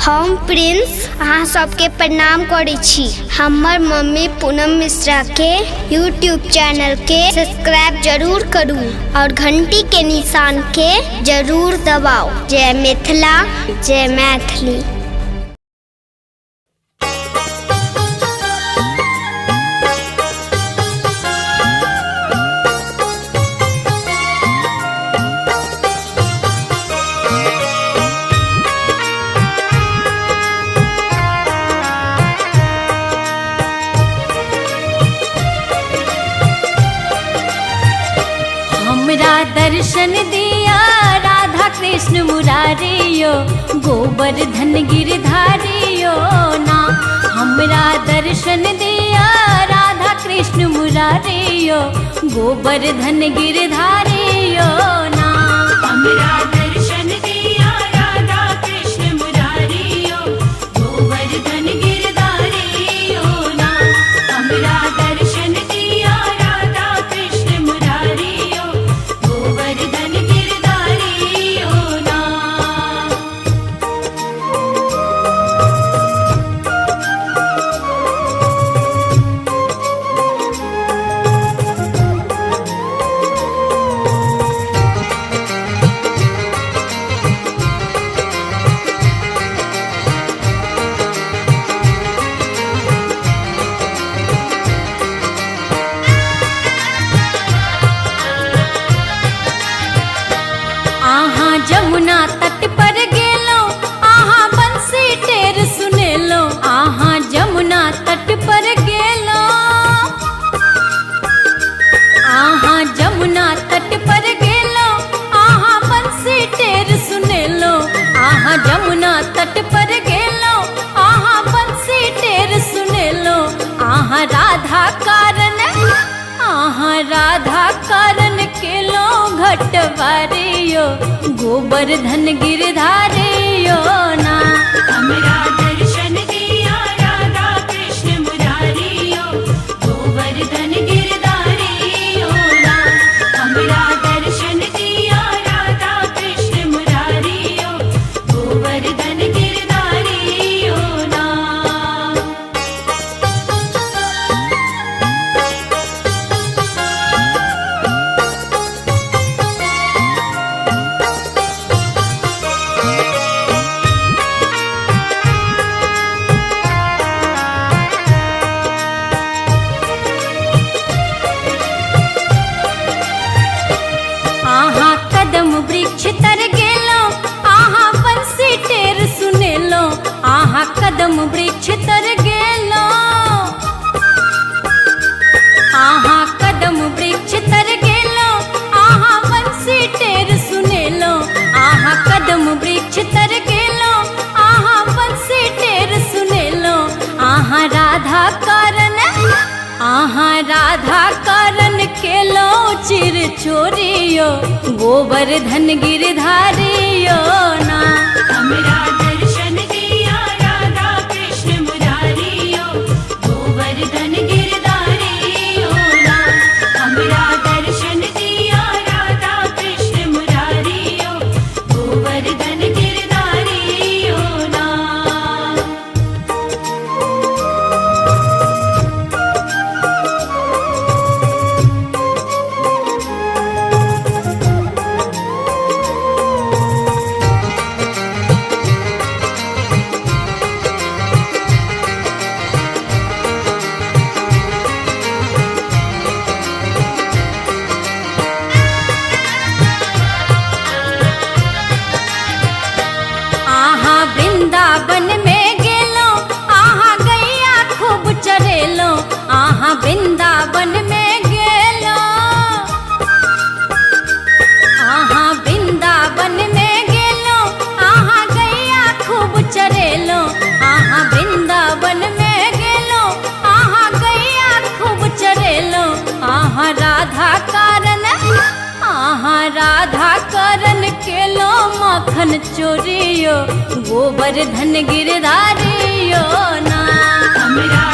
हम प्रिंस अहाँ सबके प्रणाम करै छी। हमर मम्मी पूनम मिश्रा के यूट्यूब चैनल के सब्सक्राइब जरूर करू और घंटी के निशान के जरूर दबाओ। जय मिथिला, जय मैथिली। दर्शन दिया राधा कृष्ण मुरारियो, गोवर्धन गिरधारियो ना। हमरा दर्शन दिया राधा कृष्ण मुरारियो, गोवर्धन गिरधारियो ना। हमरा दर्शन दिया राधा कृष्ण मुरारियो, गोवर्धन गिरधारियो ना। हमरा दर्शन दिया राधा कृष्ण मुरारियो, गोवर्धन गिरधारियो ना। जमुना तट पर गेलो आहा बंसी टेर सुनेलो। आहा जमुना तट पर गेलो, आहा जमुना तट पर गेलो, आहा बंसी टेर सुनेलो। आहा जमुना तट पर गेलो, आहा बंसी टेर सुनेलो। आहा राधा कारण, आहा राधा कारण केलो घटवारियो, गोवर्धन गिरधारियो ना। हमरा दर्शन दिया राधा कृष्ण मुरारियो, गोवर्धन गिरधारियो ना। हमरा दर्शन दिया राधा कृष्ण मुरारियो, गोवर्धन गिरधारियो ना। वृक्ष तर गेलो, आहा बंसी टेर सुनेलो। आहा कदम वृक्ष तर गेलो, आहा कदम वृक्ष तर गेलो, आहा बंसी टेर सुनेलो। आहा कदम वृक्ष तर गेलो, आहा बंसी टेर सुनेलो। आहा राधा कारण, आहा राधा कारण केलो चिर चोरियो, गोवर्धन गिरधारियो ना। हमरा दर्शन दिया राधा कृष्ण मुरारियो, गोवर्धन गिरधारियो ना। हमरा दर्शन दिया राधा कृष्ण मुरारियो, गोवर्धन गिरधारियो ना। वृंदावन में गेलो, आहा गैया खूब चरेलो। आहा वृंदावन में गेलो, आहा वृंदावन में गेलो, आहा गैया खूब चरेलो। आहा वृंदावन में गेलो, आहा गैया खूब चरेलो। आहा राधा कारण, आहा राधा कारण केलो मखन चोरियो, गोवर्धन गिरधारियो ना। हमरा